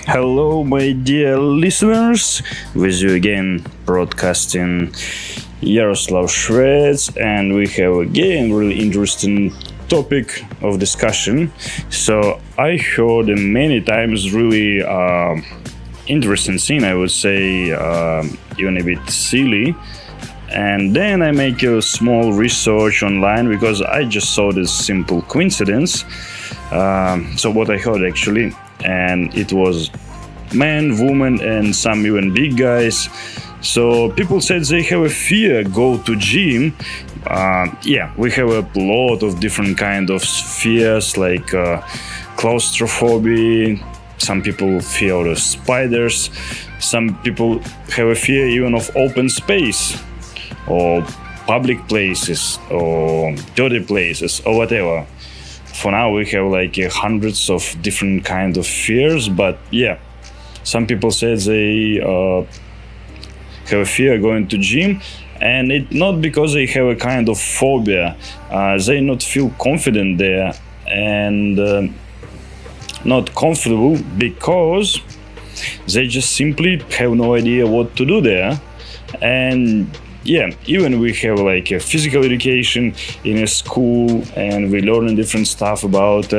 Hello, my dear listeners, with you again, broadcasting Yaroslav Shveds, and we have again really interesting topic of discussion. So I heard many times really interesting thing. I would say even a bit silly. And then I make a small research online because I just saw this simple coincidence. So what I heard actually, and it was men, women, and some even big guys. So people said they have a fear go to gym. We have a lot of different kind of fears like claustrophobia. Some people fear of spiders. Some people have a fear even of open space or public places or dirty places or whatever. For now we have like hundreds of different kind of fears, but some people say they have a fear going to gym, and it not because they have a kind of phobia. They not feel confident there and not comfortable because they just simply have no idea what to do there. And even we have like a physical education in a school, and we learn different stuff about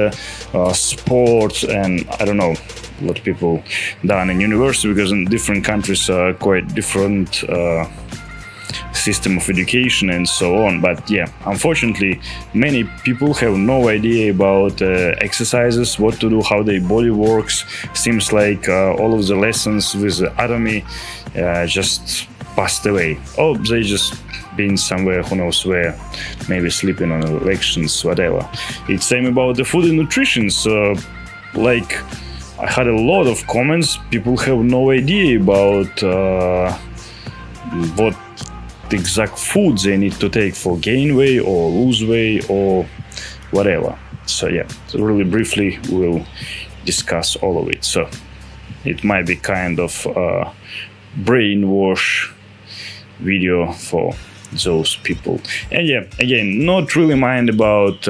sports, and I don't know what people done in university, because in different countries are quite different system of education and so on. But unfortunately, many people have no idea about exercises, what to do, how their body works. Seems like all of the lessons with the anatomy just passed away, or they just been somewhere who knows where, maybe sleeping on elections, whatever. It's same about the food and nutrition. So like I had a lot of comments. People have no idea about what exact food they need to take for gain weight or lose weight or whatever. So really briefly we'll discuss all of it. So it might be kind of brainwash video for those people. And again, not really mind about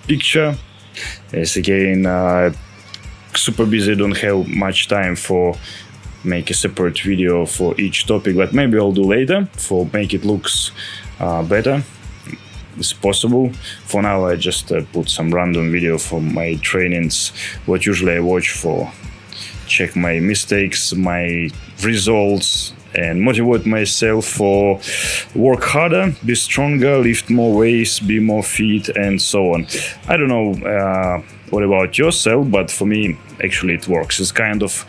picture, as again super busy, don't have much time for make a separate video for each topic, but maybe I'll do later for make it looks better. It's possible. For now I just put some random video for my trainings, what usually I watch for check my mistakes, my results, and motivate myself for work harder, be stronger, lift more weights, be more fit, and so on. I don't know what about yourself, but for me actually it works. It's kind of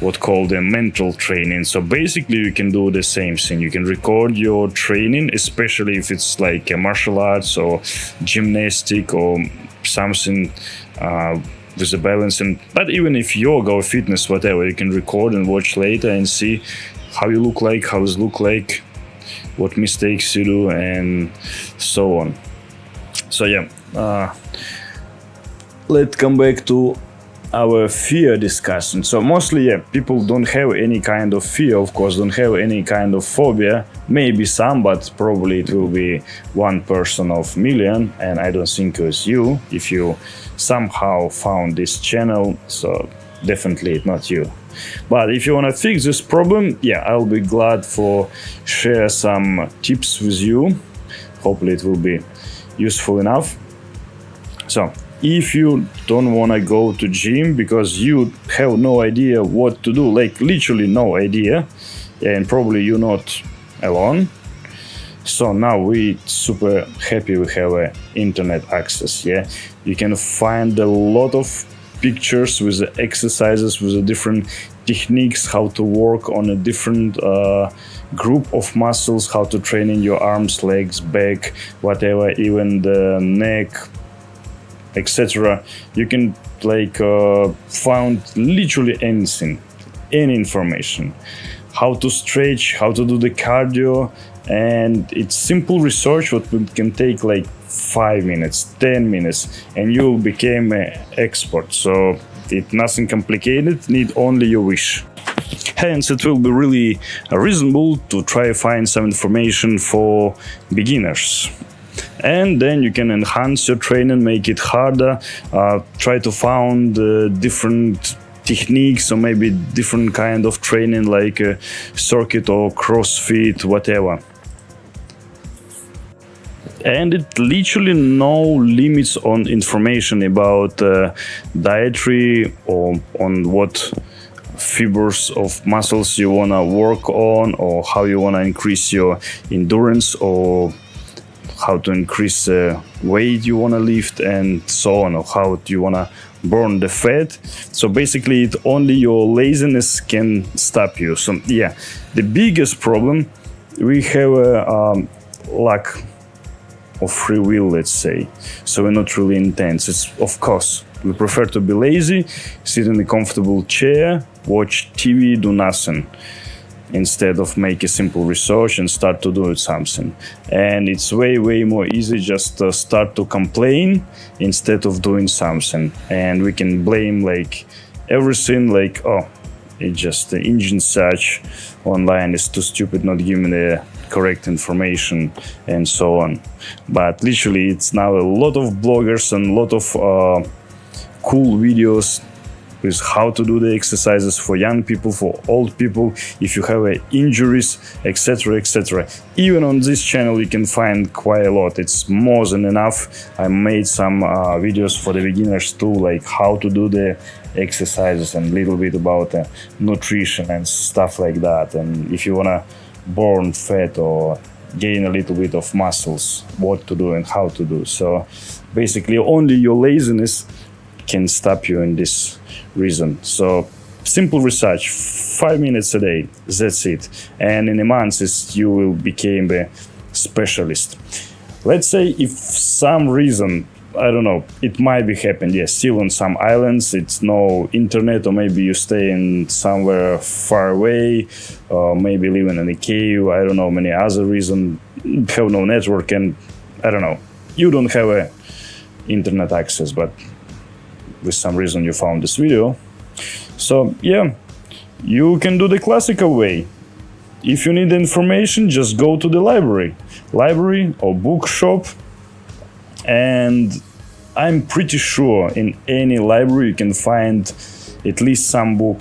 what called a mental training. So basically you can do the same thing. You can record your training, especially if it's like a martial arts or gymnastic or something with the balancing. But even if yoga or fitness, whatever, you can record and watch later and see how you look like, how it look like, what mistakes you do, and so on. So let's come back to our fear discussion. So mostly people don't have any kind of fear, of course, don't have any kind of phobia. Maybe some, but probably it will be one person of million, and I don't think it's you if you somehow found this channel. So definitely it's not you. But if you want to fix this problem, I'll be glad for share some tips with you. Hopefully it will be useful enough. So if you don't want to go to gym because you have no idea what to do, like literally no idea, and probably you're not alone. So now we super happy we have internet access. You can find a lot of pictures with the exercises, with the different techniques, how to work on a different group of muscles, how to train in your arms, legs, back, whatever, even the neck, etc. You can find literally anything, any information, how to stretch, how to do the cardio, and it's simple research what can take like 5 minutes, 10 minutes, and you became an expert. So it's nothing complicated, need only your wish. Hence, it will be really reasonable to try find some information for beginners. And then you can enhance your training, make it harder, try to find different techniques or maybe different kind of training like circuit or CrossFit, whatever. And it literally no limits on information about dietary or on what fibers of muscles you want to work on, or how you want to increase your endurance, or how to increase the weight you want to lift, and so on, or how you want to burn the fat. So basically it only your laziness can stop you. So yeah, the biggest problem, we have a lack of free will, let's say. So we're not really intense. It's, of course, we prefer to be lazy, sit in a comfortable chair, watch TV, do nothing, instead of make a simple research and start to do something. And it's way more easy just to start to complain instead of doing something. And we can blame like everything, like, oh, it's just the engine search online is too stupid, not giving the correct information, and so on. But literally it's now a lot of bloggers and a lot of cool videos with how to do the exercises for young people, for old people, if you have injuries, etc., etc. Even on this channel you can find quite a lot. It's more than enough. I made some videos for the beginners too, like how to do the exercises and a little bit about nutrition and stuff like that. And if you want to burn fat or gain a little bit of muscles, what to do and how to do. So basically only your laziness can stop you in this reason. So simple research, 5 minutes a day, that's it. And in a month you will become a specialist. Let's say if some reason, I don't know, it might be happened, yes, still on some islands, it's no internet, or maybe you stay in somewhere far away, or maybe living in a cave, I don't know, many other reasons, have no network, and I don't know, you don't have a internet access, but with some reason you found this video. So yeah, you can do the classical way. If you need information, just go to the library or bookshop, and I'm pretty sure in any library you can find at least some book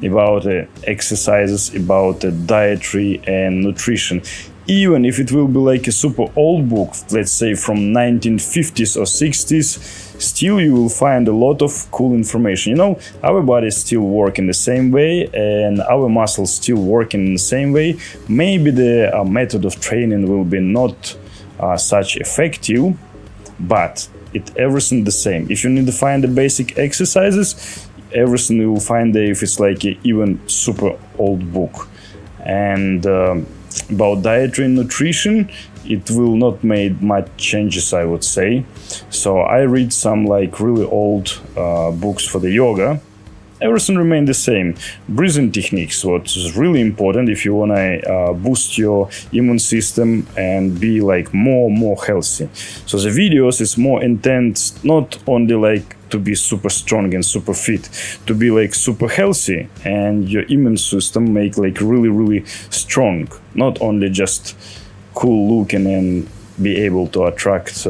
about exercises, about dietary and nutrition. Even if it will be like a super old book, let's say from 1950s or 60s, still you will find a lot of cool information. You know, our bodies still work in the same way, and our muscles still work in the same way. Maybe the method of training will be not such effective, but everything the same. If you need to find the basic exercises, everything you will find there if it's like a even super old book. And about dietary and nutrition, it will not make much changes, I would say. So I read some like really old books for the yoga. Everything remained the same. Breathing techniques, what is really important if you want to boost your immune system and be like more healthy. So the videos is more intense, not only like to be super strong and super fit, to be like super healthy and your immune system make like really strong, not only just cool looking and be able to attract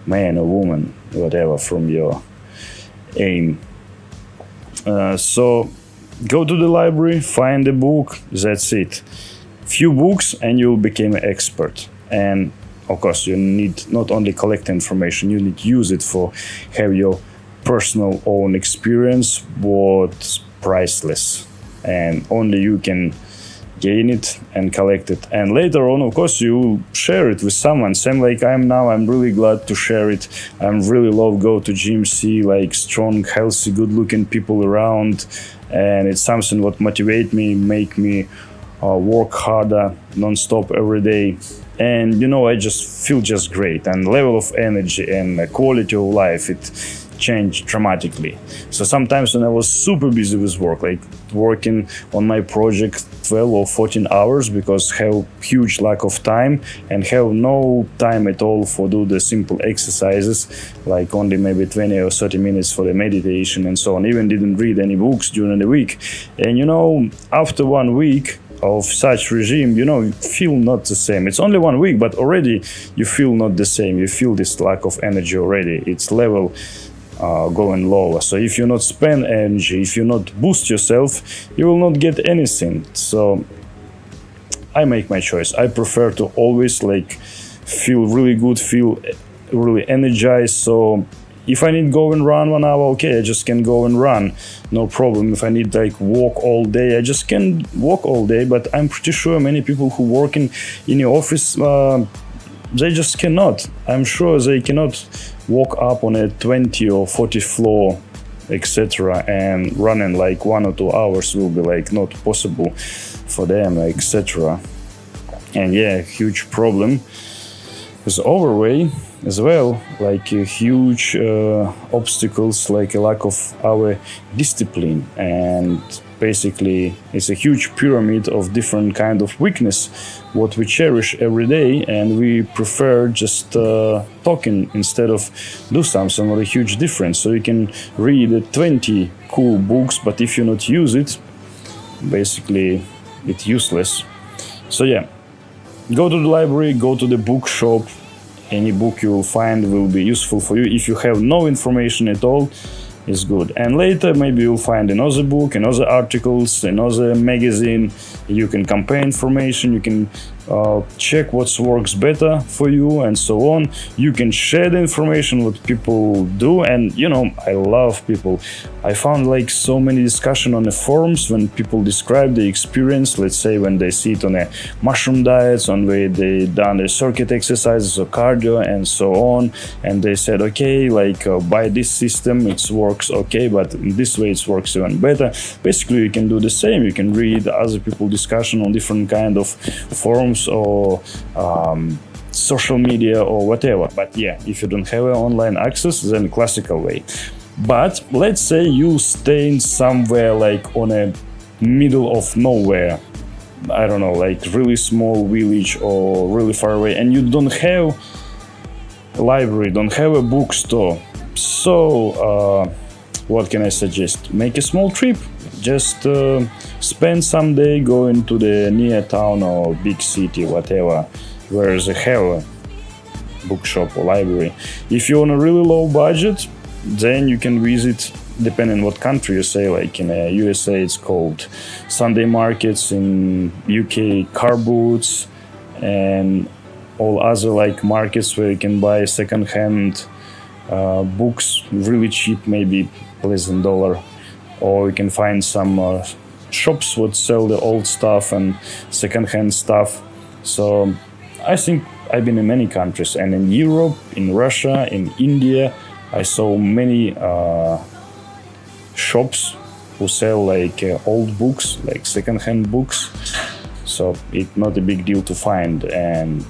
man or woman, whatever, from your aim. So go to the library, find a book, that's it. Few books and you'll become an expert. And of course you need not only collect information, you need to use it for have your personal own experience, what's priceless, and only you can gain it and collect it. And later on, of course, you share it with someone. Same like I am now, I'm really glad to share it. I'm really love go to gym, see like strong, healthy, good looking people around. And it's something what motivate me, make me work harder, non-stop every day. And you know, I just feel just great, and level of energy and quality of life, it changed dramatically. So sometimes when I was super busy with work, like working on my project 12 or 14 hours because have huge lack of time and have no time at all for do the simple exercises, like only maybe 20 or 30 minutes for the meditation and so on. Even didn't read any books during the week. And you know, after 1 week of such regime, you know, you feel not the same. It's only 1 week, but already you feel not the same. You feel this lack of energy already. It's level going lower. So if you not spend energy, if you not boost yourself, you will not get anything. So I make my choice. I prefer to always like feel really good, feel really energized. So if I need go and run 1 hour, okay, I just can go and run, no problem. If I need like walk all day, I just can walk all day. But I'm pretty sure many people who work in the office, they just cannot. I'm sure they cannot walk up on a 20 or 40 floor, etc. and running like 1 or 2 hours will be like not possible for them, etc. And yeah, huge problem with overweight as well, like huge obstacles, like a lack of our discipline. And basically it's a huge pyramid of different kind of weakness what we cherish every day, and we prefer just talking instead of do something with a huge difference. So you can read 20 cool books, but if you not use it, basically it's useless. So yeah, go to the library, go to the bookshop. Any book you will find will be useful for you. If you have no information at all, it's good. And later maybe you'll find another book, another articles, another magazine. You can compare information, you can check what works better for you and so on. You can share the information what people do. And you know, I love people. I found like so many discussion on the forums when people describe the experience, let's say when they sit on a mushroom diets, on where they done the circuit exercises or cardio and so on, and they said, okay, like by this system it works okay, but in this way it works even better. Basically you can do the same. You can read other people discussion on different kind of forums or social media or whatever. But yeah, if you don't have an online access, then classical way. But let's say you staying somewhere like on a middle of nowhere, I don't know, like really small village or really far away, and you don't have a library, don't have a bookstore. So what can I suggest? Make a small trip. Just spend some day going to the near town or big city, whatever, where they have a bookshop or library. If you're on a really low budget, then you can visit, depending on what country you say, like in USA it's called Sunday markets, in UK car booths, and all other like markets where you can buy second-hand books really cheap, maybe less than $1. Or you can find some shops would sell the old stuff and second-hand stuff. So I think I've been in many countries, and in Europe, in Russia, in India, I saw many shops who sell like old books, like second-hand books. So it's not a big deal to find, and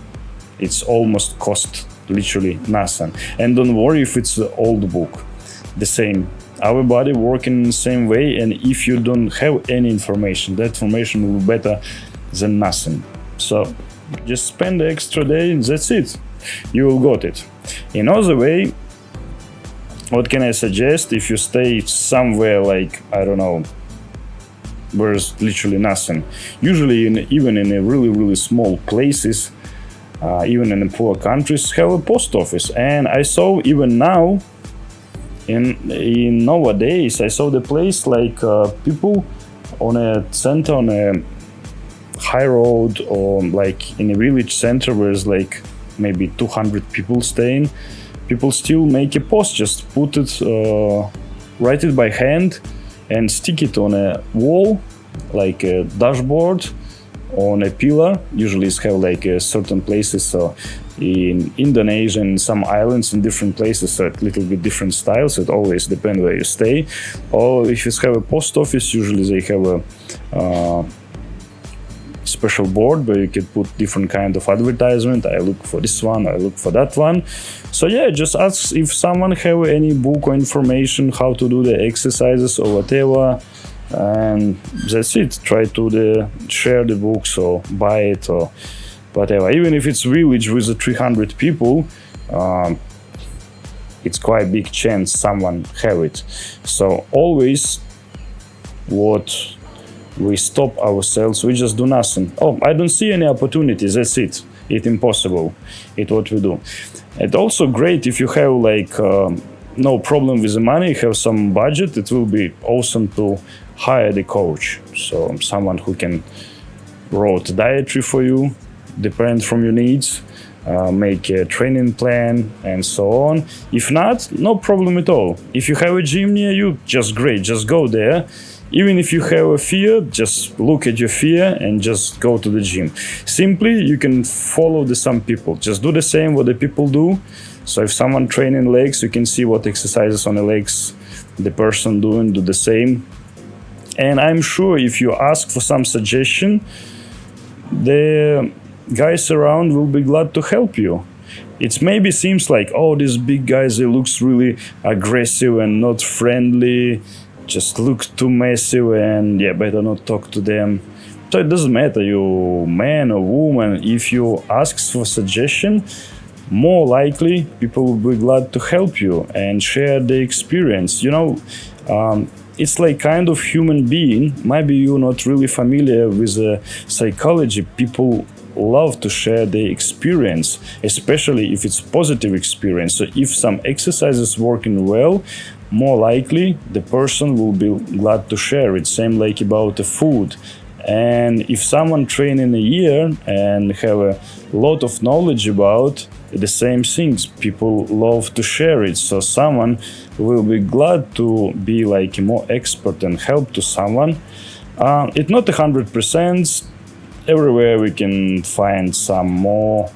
it's almost cost literally nothing. And don't worry if it's an old book, the same. Our body working the same way, and if you don't have any information, that information will be better than nothing. So just spend the extra day, and that's it. You will got it. Another way, what can I suggest? If you stay somewhere like, I don't know, where's literally nothing, usually even in a really small places, even in the poor countries, have a post office. And I saw even now, in nowadays, I saw the place like people on a center, on a high road, or like in a village center where there's like maybe 200 people staying. People still make a post, just put it, write it by hand and stick it on a wall, like a dashboard, on a pillar. Usually it's have like certain places, so in Indonesia and some islands in different places, so a little bit different styles. It always depends where you stay. Or if you have a post office, usually they have a special board where you can put different kind of advertisement. I look for this one, I look for that one. So yeah, just ask if someone have any book or information how to do the exercises or whatever, and that's it. Try to share the books or buy it or whatever. Even if it's village with 300 people, it's quite big chance someone have it. So always what we stop ourselves, we just do nothing. Oh, I don't see any opportunities, that's it. It's impossible. It's what we do. It's also great if you have like no problem with the money, have some budget, it will be awesome to hire the coach. So someone who can write dietary for you, depend from your needs, make a training plan and so on. If not, no problem at all. If you have a gym near you, just great, just go there. Even if you have a fear, just look at your fear and just go to the gym. Simply, you can follow some people. Just do the same what the people do. So if someone training legs, you can see what exercises on the legs the person doing, do the same. And I'm sure if you ask for some suggestion, the guys around will be glad to help you. It maybe seems like, oh, these big guys, they looks really aggressive and not friendly, just look too massive, and yeah, better not talk to them. So it doesn't matter, you man or woman, if you ask for suggestion, more likely people will be glad to help you and share the experience. You know, it's like kind of human being. Maybe you're not really familiar with psychology. People love to share their experience, especially if it's positive experience. So if some exercise is working well, more likely the person will be glad to share it. Same like about the food. And if someone train in a year and have a lot of knowledge about the same things, people love to share it. So someone will be glad to be like a more expert and help to someone. It's not 100%. Everywhere we can find some more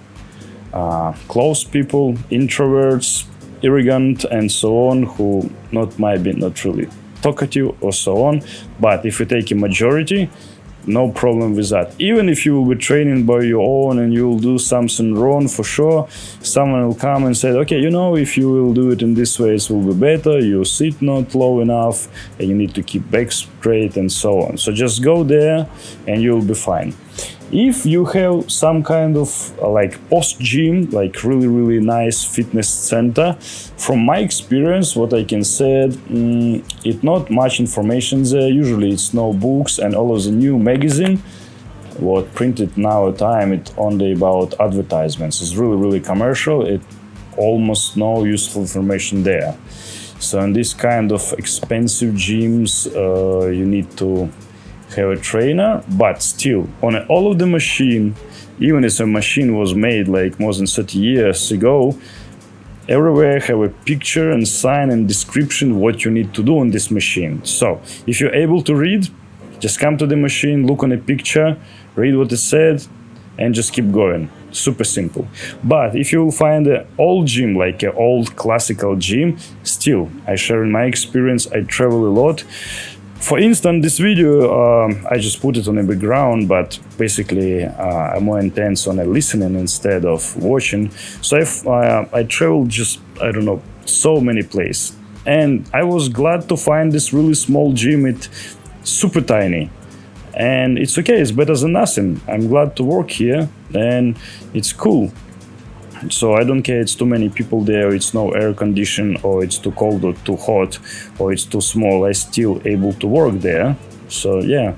close people, introverts, arrogant and so on, who might be not really talkative or so on. But if you take a majority, no problem with that. Even if you will be training by your own and you will do something wrong, for sure, someone will come and say, okay, you know, if you will do it in this way, it will be better. You sit not low enough and you need to keep back straight and so on. So just go there and you'll be fine. If you have some kind of like post gym, like really, really nice fitness center, from my experience, what I can say, it's not much information there. Usually it's no books and all of the new magazine, what printed now at time, it's only about advertisements. It's really, really commercial. It almost no useful information there. So in this kind of expensive gyms, you need to have a trainer, but still on all of the machine, even if a machine was made like more than 30 years ago, everywhere have a picture and sign and description what you need to do on this machine. So if you're able to read, just come to the machine, look on a picture, read what it said, and just keep going. Super simple. But if you will find an old gym, like an old classical gym, still, I share in my experience, I travel a lot. For instance, this video, I just put it on the background, but basically I'm more intense on listening instead of watching. So I traveled just, I don't know, so many places. And I was glad to find this really small gym. It's super tiny. And it's okay, it's better than nothing. I'm glad to work here and it's cool. So I don't care it's too many people there, it's no air condition, or it's too cold or too hot, or it's too small. I still able to work there. So yeah,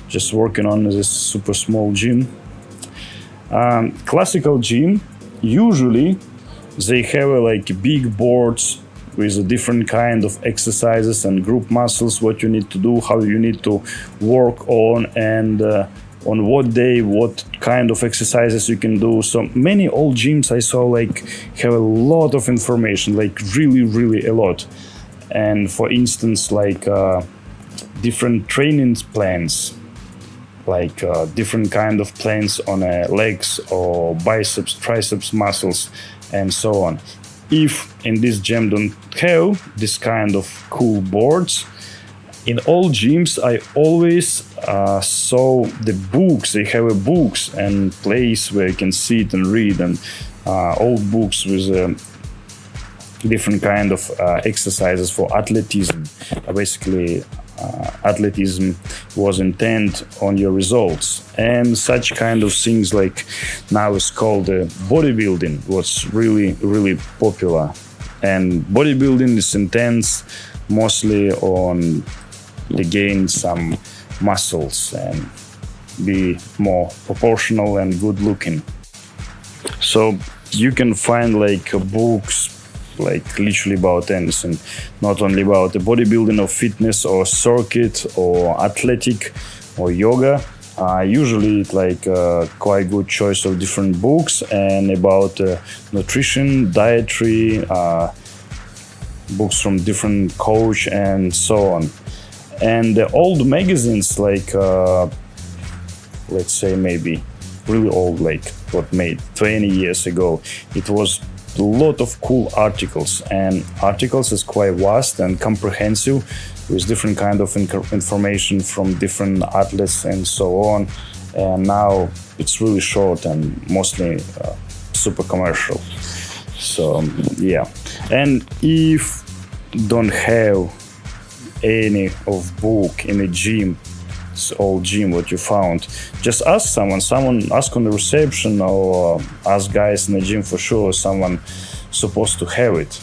just working on this super small gym. Classical gym, usually they have like big boards with a different kind of exercises and group muscles, what you need to do, how you need to work on, and on what day, what kind of exercises you can do. So many old gyms I saw like have a lot of information, like really, really a lot. And for instance, like different training plans, like different kind of plans on legs or biceps, triceps muscles, and so on. If in this gym don't have this kind of cool boards, in all gyms, I always saw the books. They have a books and place where you can sit and read, and old books with different kind of exercises for athleticism. Basically, athleticism was intent on your results, and such kind of things like now is called bodybuilding. What's really, really popular, and bodybuilding is intense mostly on to gain some muscles and be more proportional and good looking. So you can find like books like literally about anything, not only about the bodybuilding or fitness or circuit or athletic or yoga. Usually it's like quite good choice of different books and about nutrition, dietary, books from different coach and so on. And the old magazines, like let's say maybe really old, like what made 20 years ago, it was a lot of cool articles, and articles is quite vast and comprehensive with different kind of information from different athletes and so on. And now it's really short and mostly super commercial. So yeah, and if don't have any of book in a gym, old gym what you found, just ask someone ask on the reception, or ask guys in the gym for sure, someone supposed to have it.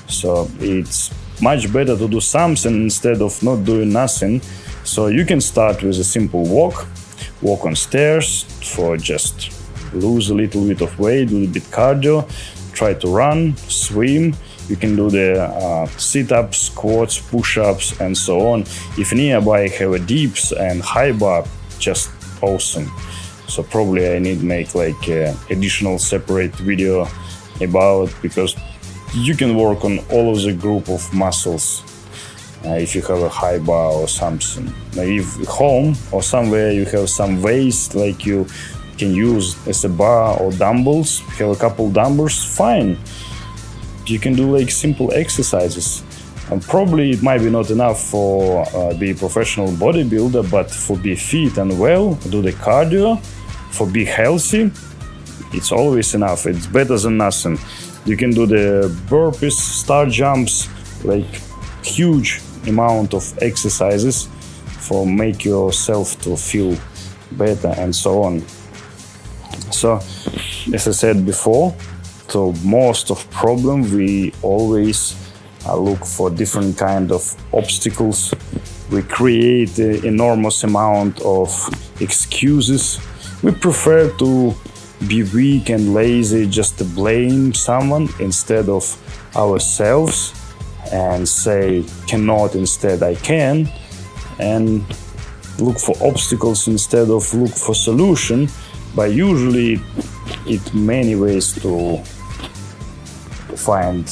So it's much better to do something instead of not doing nothing. So you can start with a simple walk on stairs for just lose a little bit of weight, do a bit cardio, try to run, swim. You can do the sit-ups, squats, push-ups, and so on. If nearby have a dips and high bar, just awesome. So probably I need make like additional separate video about, because you can work on all of the group of muscles if you have a high bar or something. If home or somewhere you have some weights like you can use as a bar or dumbbells, have a couple dumbbells, fine. You can do like simple exercises. And probably it might be not enough for be a professional bodybuilder, but for be fit and well, do the cardio, for be healthy, it's always enough. It's better than nothing. You can do the burpees, star jumps, like huge amount of exercises for make yourself to feel better and so on. So, as I said before, so most of problem we always look for different kind of obstacles. We create an enormous amount of excuses. We prefer to be weak and lazy just to blame someone instead of ourselves and say cannot instead I can, and look for obstacles instead of look for solution. But usually it many ways to find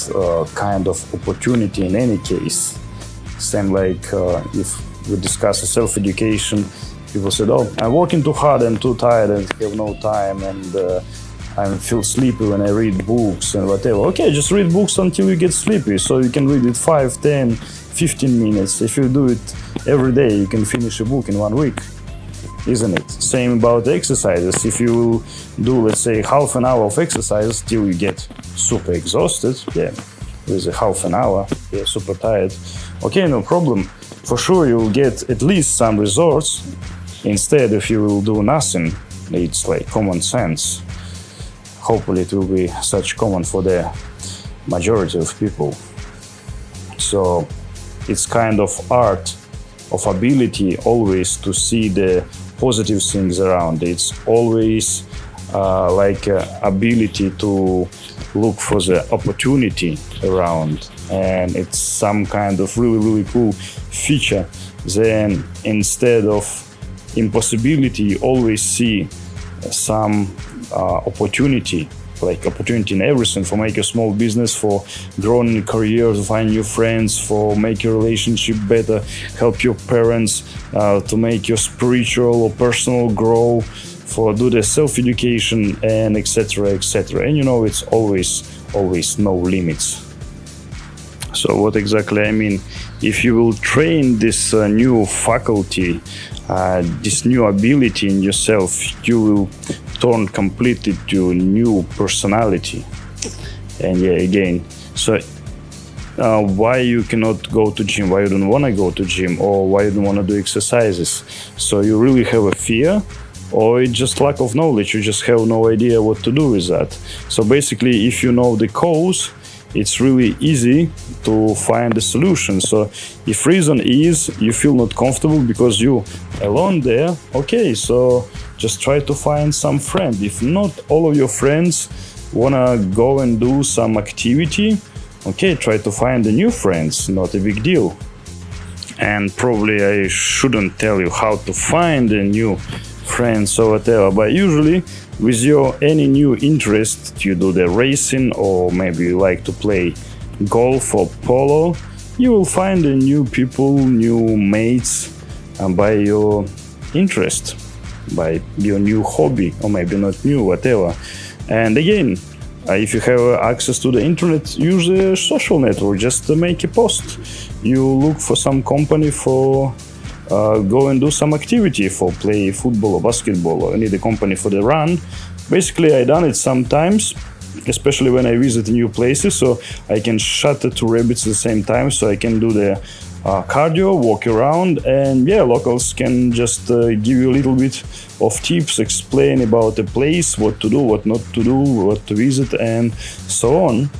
kind of opportunity in any case. Same like if we discuss self-education, people said, oh, I'm working too hard, I'm too tired, I have no time, and I feel sleepy when I read books and whatever. Okay, just read books until you get sleepy, so you can read it 5, 10, 15 minutes. If you do it every day, you can finish a book in 1 week, isn't it? Same about exercises. If you do, let's say, half an hour of exercise till you get super exhausted, yeah, with a half an hour, you're super tired. Okay, no problem. For sure, you will get at least some results. Instead, if you will do nothing, it's like common sense. Hopefully, it will be such common for the majority of people. So, it's kind of art of ability always to see the positive things around. It's always like ability to look for the opportunity around, and it's some kind of really cool feature. Then instead of impossibility, you always see some opportunity, like opportunity in everything, for make a small business, for growing your career, to find new friends, for make your relationship better, help your parents, to make your spiritual or personal grow, for do the self-education, and etc. And you know, it's always no limits. So what exactly I mean? If you will train this new faculty, this new ability in yourself, you will turn completely to a new personality. And yeah, again, so why you cannot go to gym, why you don't want to go to gym, or why you don't want to do exercises? So you really have a fear, or it's just lack of knowledge, you just have no idea what to do with that. So basically, if you know the cause, it's really easy to find the solution. So if reason is you feel not comfortable because you alone there, okay, so just try to find some friend. If not all of your friends wanna go and do some activity, Okay, try to find the new friends, not a big deal. And probably I shouldn't tell you how to find a new friends or whatever, but usually with your any new interest, you do the racing or maybe you like to play golf or polo, you will find a new people, new mates by your interest, by your new hobby, or maybe not new, whatever. And again, if you have access to the internet, use a social network, just make a post. You look for some company for go and do some activity, for play football or basketball, or need a company for the run. Basically, I done it sometimes, especially when I visit new places, so I can shut the two rabbits at the same time, so I can do the cardio, walk around, and yeah, locals can just give you a little bit of tips, explain about the place, what to do, what not to do, what to visit, and so on.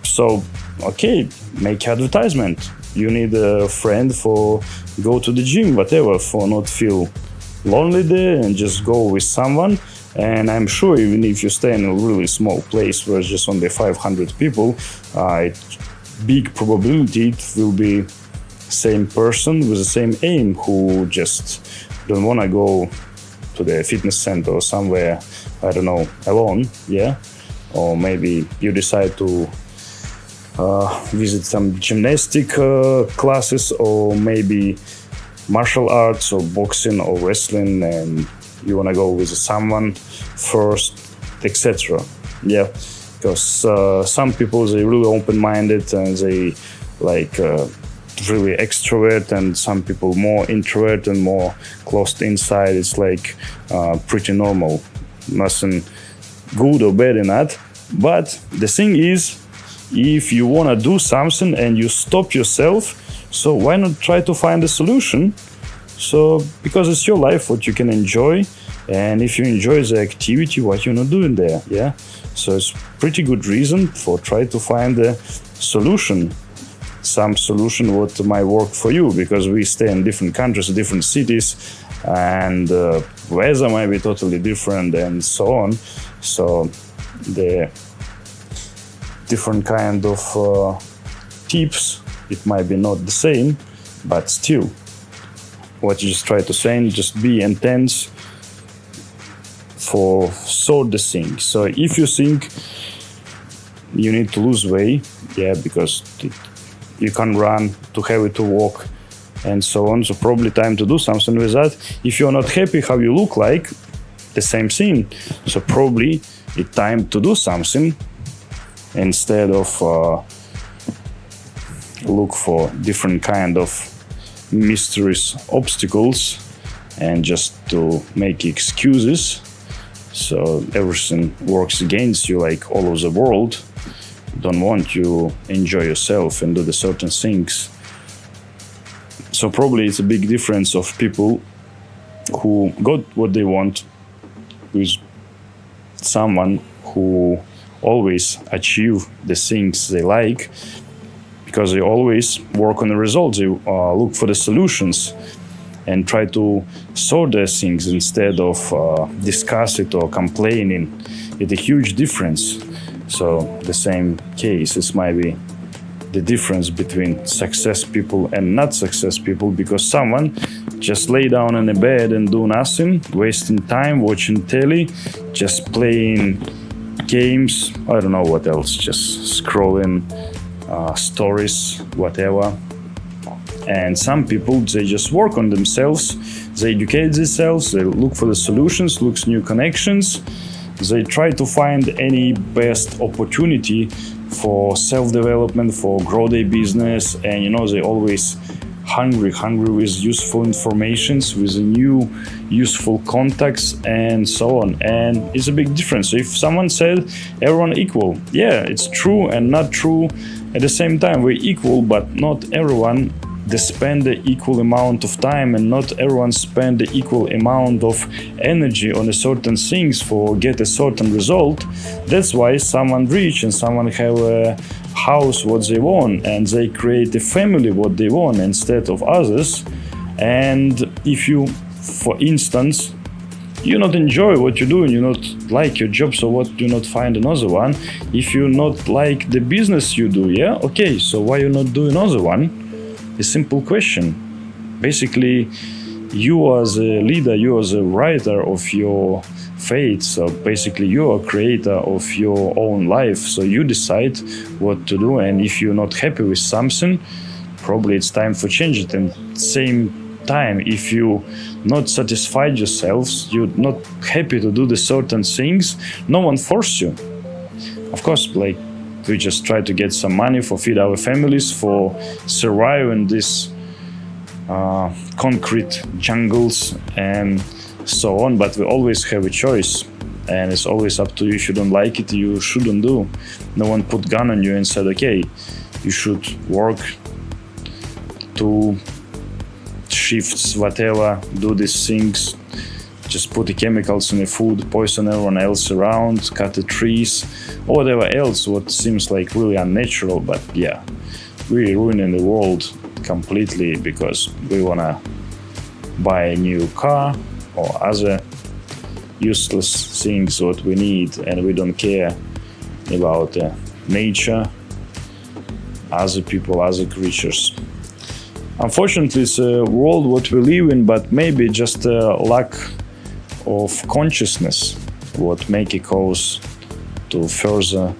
So, okay, make advertisement. You need a friend for go to the gym, whatever, for not feel lonely there and just go with someone. And I'm sure even if you stay in a really small place where it's just only 500 people, big probability it will be same person with the same aim who just don't want to go to the fitness center or somewhere, I don't know, alone, yeah? Or maybe you decide to visit some gymnastic classes, or maybe martial arts or boxing or wrestling, and you want to go with someone first, etc. Yeah, because some people, they really open-minded and they like really extrovert, and some people more introvert and more closed inside. It's like pretty normal, nothing good or bad in that. But the thing is, if you want to do something and you stop yourself, so why not try to find a solution? So, because it's your life, what you can enjoy, and if you enjoy the activity, what you're not doing there, yeah? So it's pretty good reason for try to find a solution, some solution what might work for you, because we stay in different countries, different cities, and weather might be totally different and so on. So the different kind of tips, it might be not the same, but still, what you just try to say, just be intense for sort the thing. So if you think you need to lose weight, yeah, because you can't run, too heavy to walk, and so on, so probably time to do something with that. If you're not happy how you look like, the same thing. So probably it's time to do something instead of look for different kind of mysterious obstacles and just to make excuses. So everything works against you, like all over the world don't want you enjoy yourself and do the certain things. So probably it's a big difference of people who got what they want with someone who always achieve the things they like, because they always work on the results. They look for the solutions and try to sort their things instead of discuss it or complaining. It's a huge difference. So the same case, this might be the difference between success people and not success people, because someone just lay down in a bed and do nothing, wasting time, watching telly, just playing games, I don't know what else, just scrolling stories, whatever. And some people, they just work on themselves, they educate themselves, they look for the solutions, look new connections, they try to find any best opportunity for self-development, for grow their business, and they always hungry with useful informations, with new useful contacts and so on. And it's a big difference. So if someone said everyone equal, yeah, it's true and not true at the same time. We're equal, but not everyone they spend the equal amount of time, and not everyone spend the equal amount of energy on a certain things for get a certain result. That's why someone rich and someone have a house what they want, and they create a family what they want instead of others. And if you, for instance, you not enjoy what you do and you not like your job, so what you not find another one? If you not like the business you do, yeah, okay, so why you not do another one? A simple question. Basically, you as a leader, you as a writer of your fate, so basically you are creator of your own life, so you decide what to do, and if you're not happy with something, probably it's time for change it. And same time, if you not satisfied yourselves, you're not happy to do the certain things, no one force you. Of course, like, we just try to get some money for feed our families, for survive in this concrete jungles and so on, but we always have a choice, and it's always up to you. If you don't like it, you shouldn't do. No one put gun on you and said, okay, you should work 2 shifts, whatever, do these things, just put the chemicals in the food, poison everyone else around, cut the trees, or whatever else, what seems like really unnatural. But yeah, we're ruining the world completely because we wanna buy a new car or other useless things what we need, and we don't care about nature, other people, other creatures. Unfortunately, it's a world what we live in, but maybe just a lack of consciousness what make it cause to further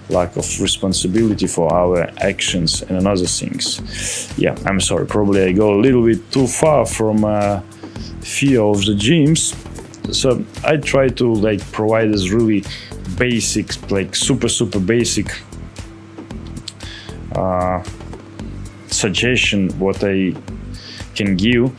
lack of responsibility for our actions and other things. Yeah, I'm sorry, probably I go a little bit too far from fear of the gyms. So I try to like provide this really basic, like super basic suggestion what I can give.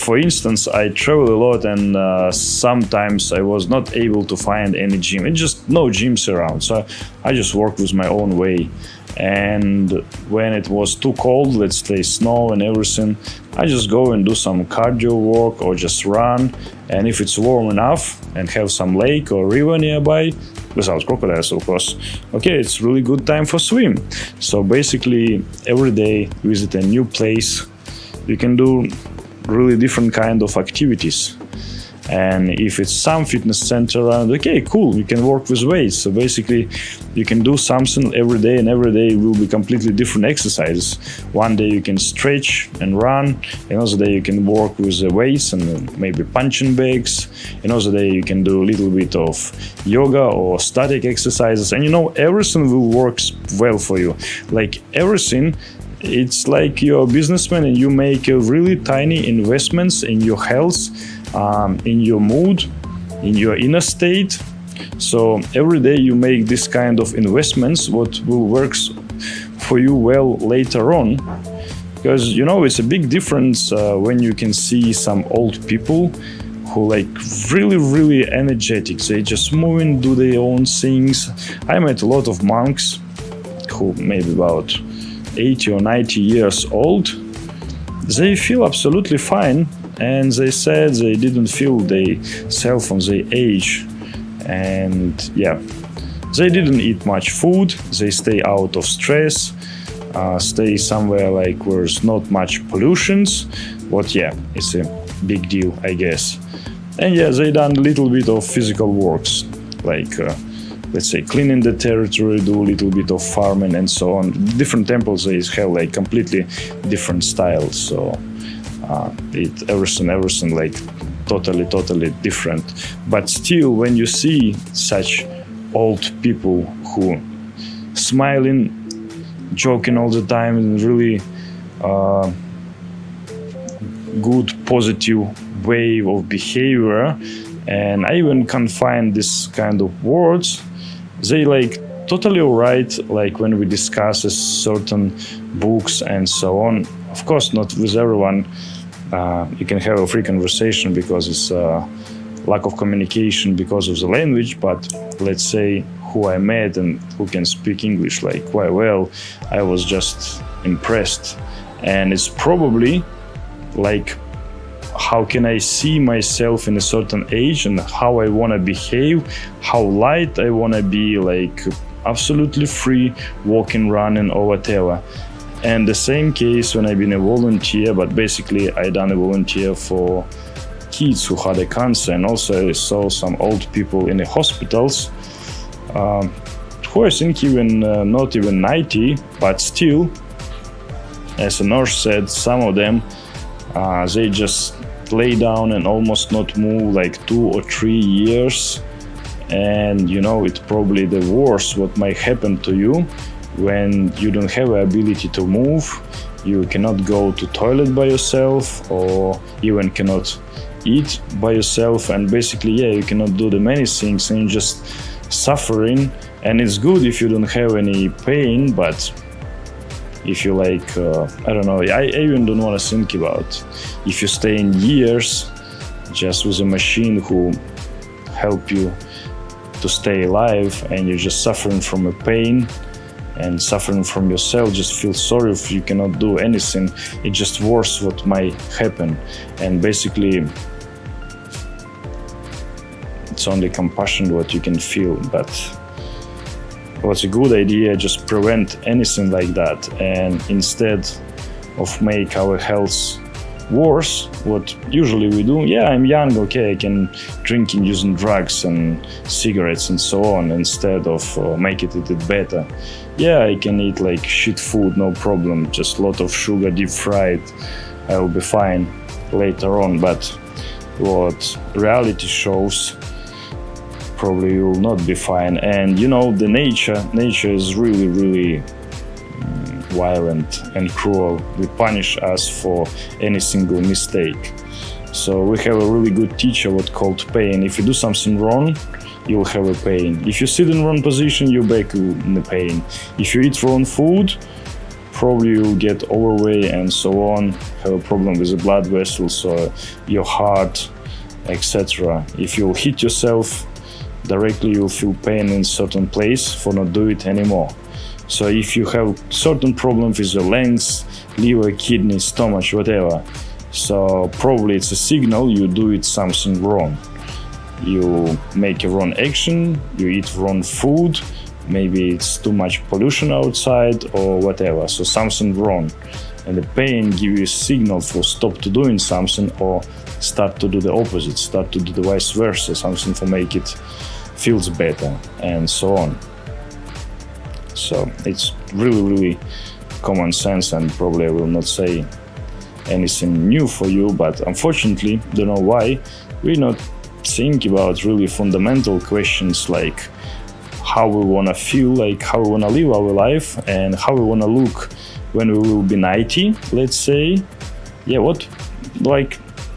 For instance, I travel a lot, and sometimes I was not able to find any gym. It's just no gyms around, so I just work with my own way. And when it was too cold, let's say snow and everything, I just go and do some cardio work or just run. And if it's warm enough and have some lake or river nearby, without crocodiles of course, okay, it's really good time for swim. So basically every day visit a new place, you can do really different kind of activities. And if it's some fitness center around, okay, cool, you can work with weights. So basically you can do something every day, and every day will be completely different exercises. One day you can stretch and run, another day you can work with the weights and maybe punching bags, another day you can do a little bit of yoga or static exercises, and everything will work well for you. Like everything, it's like you're a businessman and you make a really tiny investments in your health, in your mood, in your inner state. So every day you make this kind of investments what will work for you well later on. Because it's a big difference when you can see some old people who like really energetic, they just move and do their own things. I met a lot of monks who maybe about 80 or 90 years old. They feel absolutely fine, and they said they didn't feel they self on their age. And yeah, they didn't eat much food, they stay out of stress, stay somewhere like where there's not much pollutions. But yeah, it's a big deal, I guess. And yeah, they done a little bit of physical works, like let's say cleaning the territory, do a little bit of farming and so on. Different temples, they have like completely different styles. So everything like totally different. But still, when you see such old people who smiling, joking all the time, and really good positive way of behavior, and I even can find this kind of words, they like totally alright, like when we discuss certain books and so on. Of course, not with everyone. You can have a free conversation because it's lack of communication because of the language, but let's say who I met and who can speak English like quite well, I was just impressed. And it's probably like how can I see myself in a certain age and how I want to behave, how light I want to be, like absolutely free, walking, running or whatever. And the same case when I've been a volunteer, but basically I done a volunteer for kids who had a cancer, and also I saw some old people in the hospitals who I think even not even 90, but still, as a nurse said, some of them they just lay down and almost not move like 2 or 3 years. And it's probably the worst what might happen to you when you don't have the ability to move. You cannot go to toilet by yourself, or even cannot eat by yourself, and basically you cannot do the many things, and you're just suffering. And it's good if you don't have any pain, but if you I don't know, I even don't want to think about if you stay in years just with a machine who help you to stay alive, and you're just suffering from a pain and suffering from yourself, just feel sorry if you cannot do anything. It's just worse what might happen. And basically it's only compassion what you can feel. But what's a good idea, just prevent anything like that, and instead of make our health worse, what usually we do, I'm young, okay, I can drink and using drugs and cigarettes and so on, instead of make it better. I can eat like shit food, no problem, just a lot of sugar, deep fried, I will be fine later on. But what reality shows, probably you will not be fine. And the nature is really violent and cruel. We punish us for any single mistake. So we have a really good teacher what called pain. If you do something wrong, you'll have a pain. If you sit in wrong position, you're back in the pain. If you eat wrong food, probably you'll get overweight and so on, have a problem with the blood vessels or your heart, etc. If you hit yourself directly, you'll feel pain in certain place for not do it anymore. So if you have certain problems with your lungs, liver, kidney, stomach, whatever, so probably it's a signal you do it something wrong. You make a wrong action, you eat wrong food, maybe it's too much pollution outside or whatever, so something wrong. And the pain gives you a signal for stop to doing something or start to do the opposite, start to do the vice versa, something for make it feels better and so on. So it's really common sense, and probably I will not say anything new for you, but unfortunately, don't know why, we're not think about really fundamental questions like how we want to feel, like how we want to live our life, and how we want to look when we will be 90, let's say.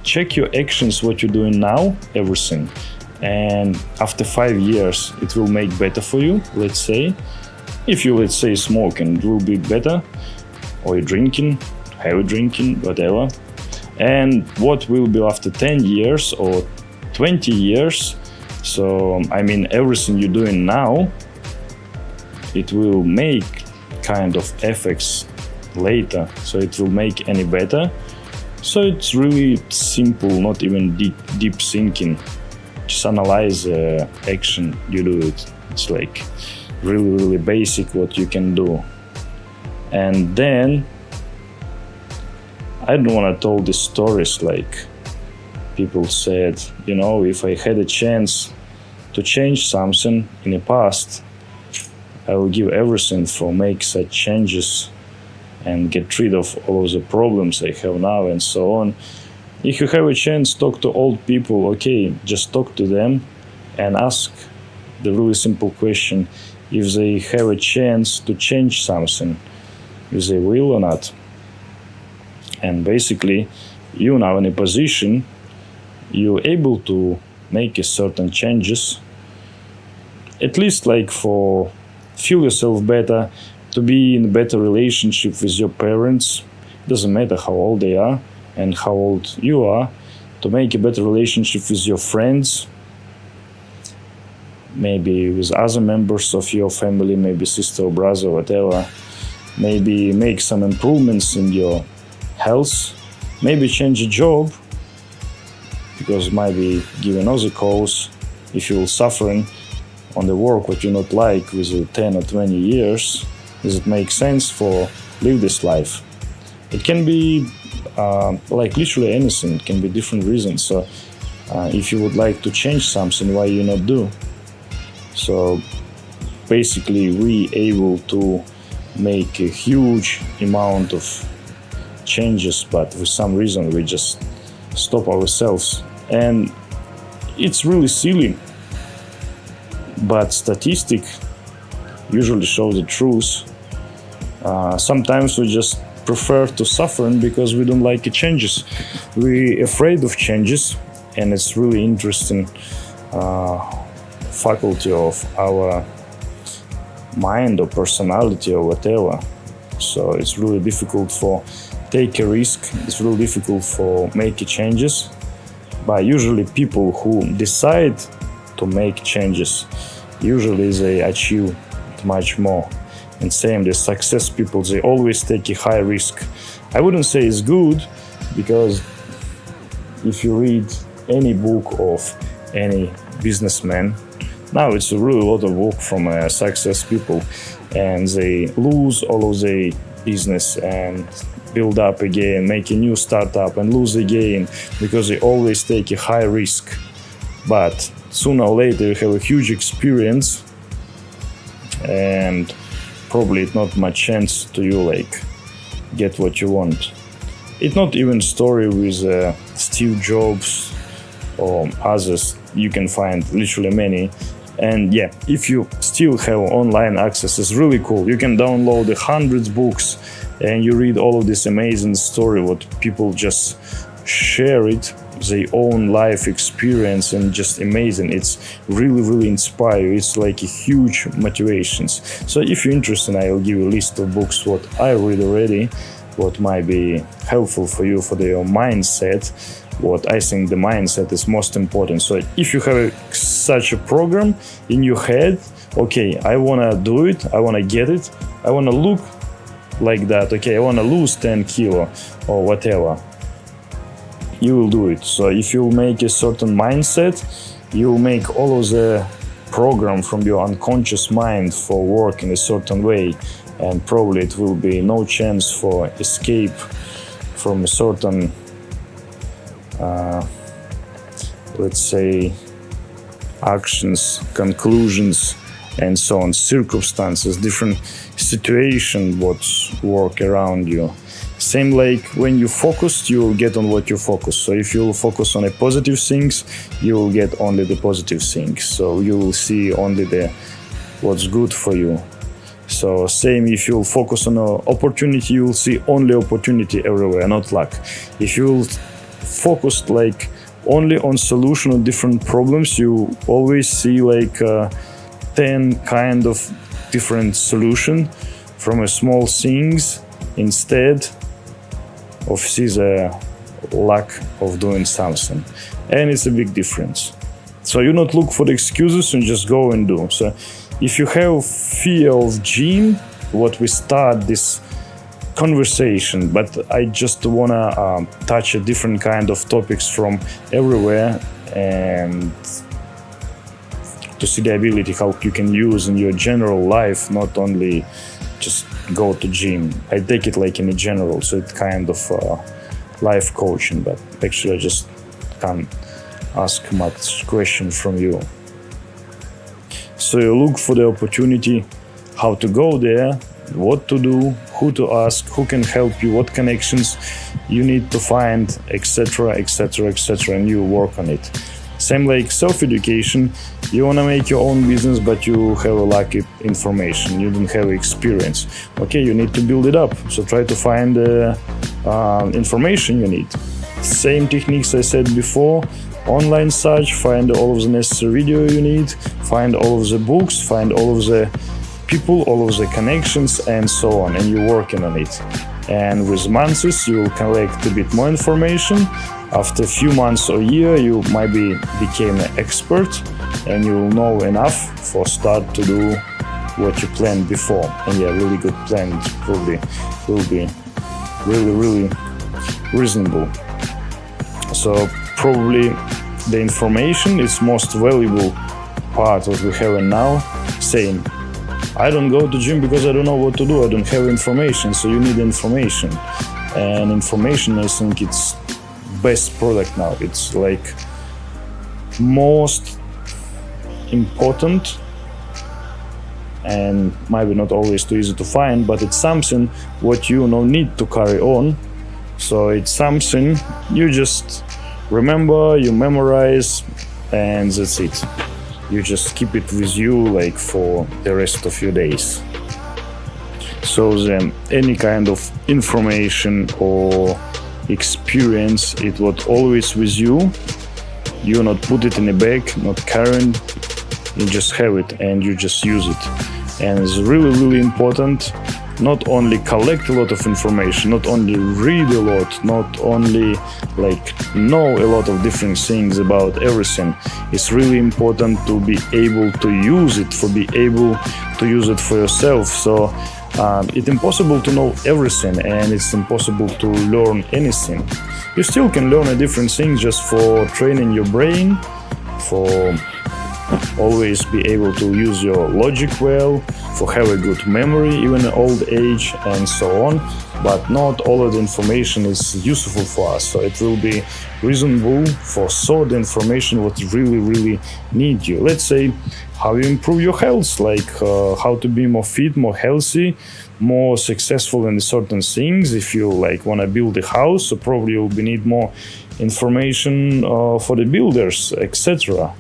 Check your actions, what you're doing now, everything, and after 5 years it will make better for you, let's say. If you, let's say, smoking, it will be better, or you're drinking, heavy drinking, whatever. And what will be after 10 years or 20 years? So, everything you're doing now, it will make kind of effects later, so it will make any better. So it's really simple, not even deep thinking. Just analyze the action you do it. It's like really basic what you can do. And then I don't want to tell these stories like people said, if I had a chance to change something in the past, I will give everything for make such changes and get rid of all of the problems I have now and so on. If you have a chance, talk to old people, okay, just talk to them and ask the really simple question, if they have a chance to change something, if they will or not. And basically, you now in a position, you're able to make a certain changes, at least like for feel yourself better, to be in a better relationship with your parents, doesn't matter how old they are and how old you are, to make a better relationship with your friends, maybe with other members of your family, maybe sister or brother, whatever, maybe make some improvements in your health, maybe change a job, because might be given other cause if you're suffering on the work what you not like with 10 or 20 years. Does it make sense for live this life? It can be like literally anything. It can be different reasons. So if you would like to change something, why you not do? So basically we able to make a huge amount of changes, but for some reason we just stop ourselves. And it's really silly, but statistic usually shows the truth. Sometimes we just prefer to suffer because we don't like the changes. We're afraid of changes, and it's really interesting faculty of our mind or personality or whatever. So it's really difficult for take a risk. It's really difficult for make changes. But usually people who decide to make changes, usually they achieve much more. And same, the success people, they always take a high risk. I wouldn't say it's good, because if you read any book of any businessman, now it's a really lot of work from success people, and they lose all of their business and build up again, make a new startup and lose again, because they always take a high risk. But sooner or later you have a huge experience, and probably it's not much chance to you like get what you want. It's not even story with Steve Jobs or others. You can find literally many. And yeah, if you still have online access, it's really cool. You can download 100 books and you read all of this amazing story, what people just share it, their own life experience, and just amazing. It's really, really inspiring. It's like a huge motivations. So if you're interested, I will give you a list of books what I read already, what might be helpful for you for your mindset. What I think the mindset is most important. So if you have such a program in your head, okay, I want to do it, I want to get it, I want to look like that, okay, I want to lose 10 kilo or whatever, you will do it. So if you make a certain mindset, you will make all of the program from your unconscious mind for work in a certain way, and probably it will be no chance for escape from a certain let's say actions, conclusions, and so on, circumstances, different situation what work around you. Same like when you focus, you will get on what you focus. So if you will focus on the positive things, you will get only the positive things. So you will see only the what's good for you. So same, if you will focus on an opportunity, you will see only opportunity everywhere, not luck. If you will focus like only on solution of different problems, you always see like 10 kind of different solution from a small things, instead of see the lack of doing something. And it's a big difference. So you not look for the excuses and just go and do. So if you have fear of gym, what we start this conversation, but I just wanna touch a different kind of topics from everywhere, and to see the ability how you can use in your general life, not only just go to gym. I take it like in a general, so it's kind of life coaching, but actually I just can't ask much question from you. So you look for the opportunity, how to go there, what to do, who to ask, who can help you, what connections you need to find, etc., etc., etc., and you work on it. Same like self-education, you want to make your own business, but you have a lack of information, you don't have experience. Okay, you need to build it up, so try to find the information you need. Same techniques I said before, online search, find all of the necessary video you need, find all of the books, find all of the people, all of the connections, and so on, and you're working on it. And with months you will collect a bit more information. After a few months or year, you might became an expert, and you will know enough for start to do what you planned before. And yeah, really good plan probably will be really, really reasonable. So probably the information is most valuable part what we have now. Same, I don't go to gym because I don't know what to do. I don't have information, so you need information. and information, I think it's best product now. It's like most important and maybe not always too easy to find, but it's something what you need to carry on. So it's something you just remember, you memorize, and that's it. You just keep it with you like for the rest of your days. So then any kind of information or experience, it was always with you. You not put it in a bag, not carrying, you just have it and you just use it. And it's really important not only collect a lot of information, not only read a lot, not only like know a lot of different things about everything. It's really important to be able to use it, for yourself. So it's impossible to know everything and it's impossible to learn anything. You still can learn a different things just for training your brain, for always be able to use your logic well, for have a good memory even in old age and so on. But not all of the information is useful for us. So it will be reasonable for sort the information what really need you. Let's say how you improve your health, like how to be more fit, more healthy, more successful in certain things. If you like want to build a house, so probably you'll need more information for the builders, etc.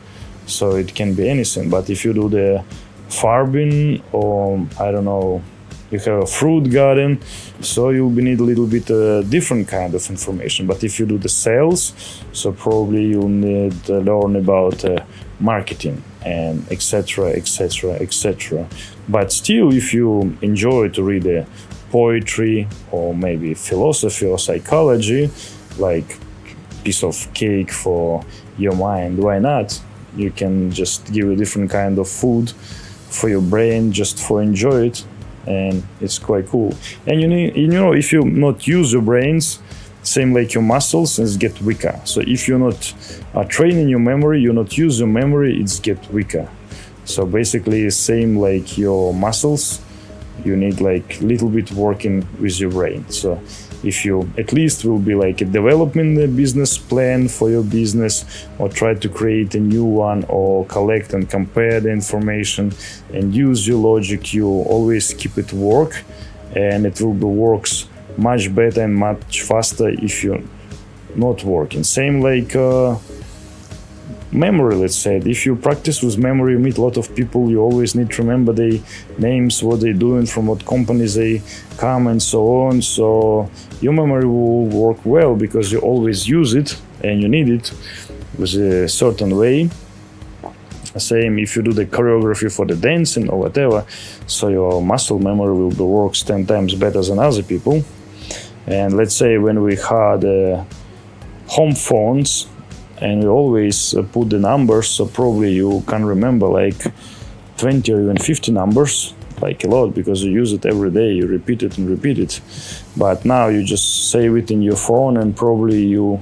So it can be anything. But if you do the farming or I don't know, you have a fruit garden, so you'll need a little bit different kind of information. But if you do the sales, so probably you'll need to learn about marketing and etc. But still, if you enjoy to read poetry or maybe philosophy or psychology, like piece of cake for your mind, why not? You can just give a different kind of food for your brain just for enjoy it, and it's quite cool. And if you not use your brains, same like your muscles, it's get weaker. So if you're not training your memory, you not use your memory, it's get weaker. So basically same like your muscles, you need like little bit working with your brain. So if you at least will be like developing the business plan for your business, or try to create a new one, or collect and compare the information and use your logic, you always keep it work, and it will be works much better and much faster if you're not working. Same like memory, let's say. If you practice with memory, you meet a lot of people, you always need to remember their names, what they're doing, from what companies they come and so on. So your memory will work well because you always use it and you need it with a certain way. Same if you do the choreography for the dancing or whatever, so your muscle memory will be works 10 times better than other people. And let's say when we had home phones, and we always put the numbers, so probably you can remember like 20 or even 50 numbers, like a lot, because you use it every day, you repeat it. But now you just save it in your phone, and probably you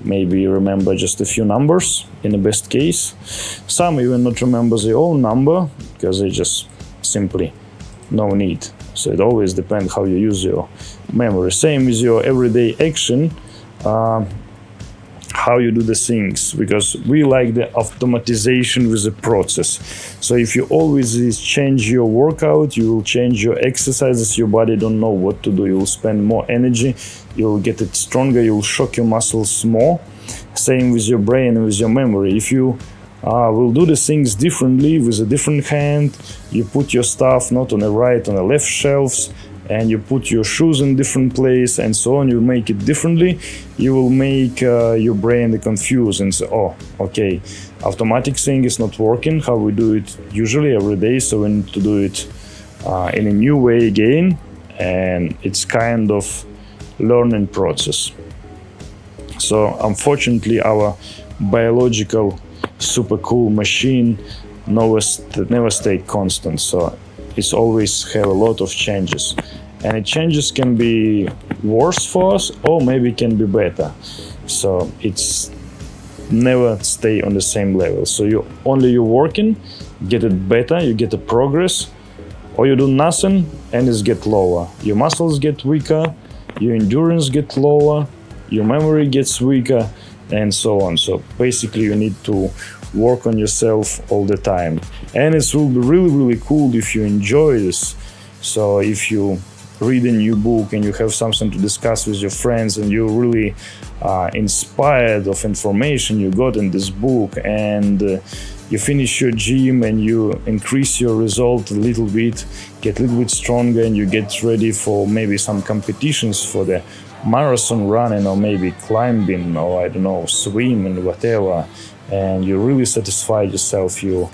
maybe remember just a few numbers in the best case. Some even not remember their own number because they just simply no need. So it always depends how you use your memory. Same with your everyday action, how you do the things, because we like the automatization with the process. So if you always change your workout, you will change your exercises, your body don't know what to do, you will spend more energy, you will get it stronger, you will shock your muscles more. Same with your brain and with your memory. If you will do the things differently with a different hand, you put your stuff not on the right, on the left shelves, and you put your shoes in different place and so on, you make it differently, you will make your brain confused and say, oh, okay, automatic thing is not working, how we do it usually every day, so we need to do it in a new way again, and it's kind of learning process. So unfortunately our biological super cool machine never stay constant, so it's always have a lot of changes, and the changes can be worse for us or maybe can be better. So it's never stay on the same level. So you're working, get it better, you get a progress, or you do nothing and it get lower. Your muscles get weaker, your endurance gets lower, your memory gets weaker, and so on. So basically you need to work on yourself all the time. And it will be really, really cool if you enjoy this. So if you read a new book and you have something to discuss with your friends and you're really inspired of information you got in this book, and you finish your gym and you increase your result a little bit, get a little bit stronger, and you get ready for maybe some competitions for the marathon running or maybe climbing or I don't know, swimming, whatever, and you really satisfy yourself, you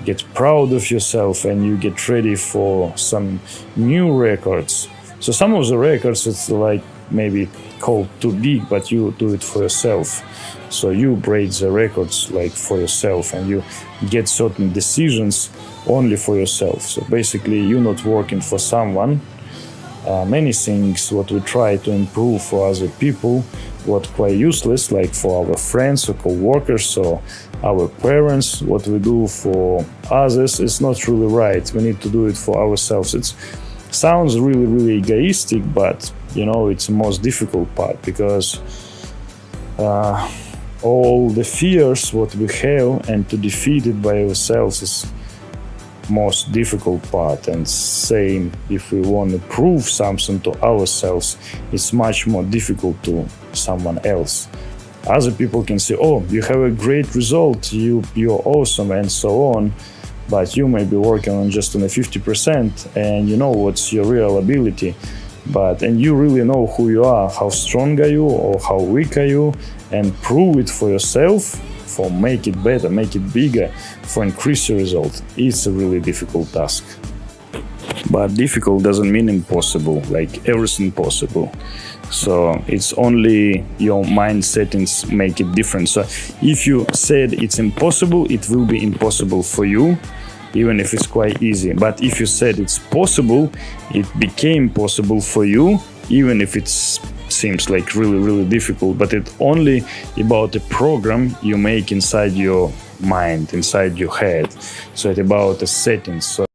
get proud of yourself and you get ready for some new records. So some of the records, it's like maybe called too big, but you do it for yourself. So you break the records like for yourself and you get certain decisions only for yourself. So basically you're not working for someone. Many things what we try to improve for other people, what quite useless, like for our friends or co-workers or our parents, what we do for others is not really right. We need to do it for ourselves. It sounds really, really egoistic, but you know, it's the most difficult part, because all the fears what we have and to defeat it by ourselves is most difficult part. And same if we want to prove something to ourselves, it's much more difficult to someone else. Other people can say, oh, you have a great result, you're awesome and so on, but you may be working on just on a 50% and you know what's your real ability, and you really know who you are, how strong are you or how weak are you, and prove it for yourself, for make it better, make it bigger, for increase your result. It's a really difficult task. But difficult doesn't mean impossible, like everything possible. So it's only your mind settings make it different. So if you said it's impossible, it will be impossible for you, even if it's quite easy. But if you said it's possible, it became possible for you, even if it seems like really, really difficult. But it's only about a program you make inside your mind, inside your head. So it's about the settings. So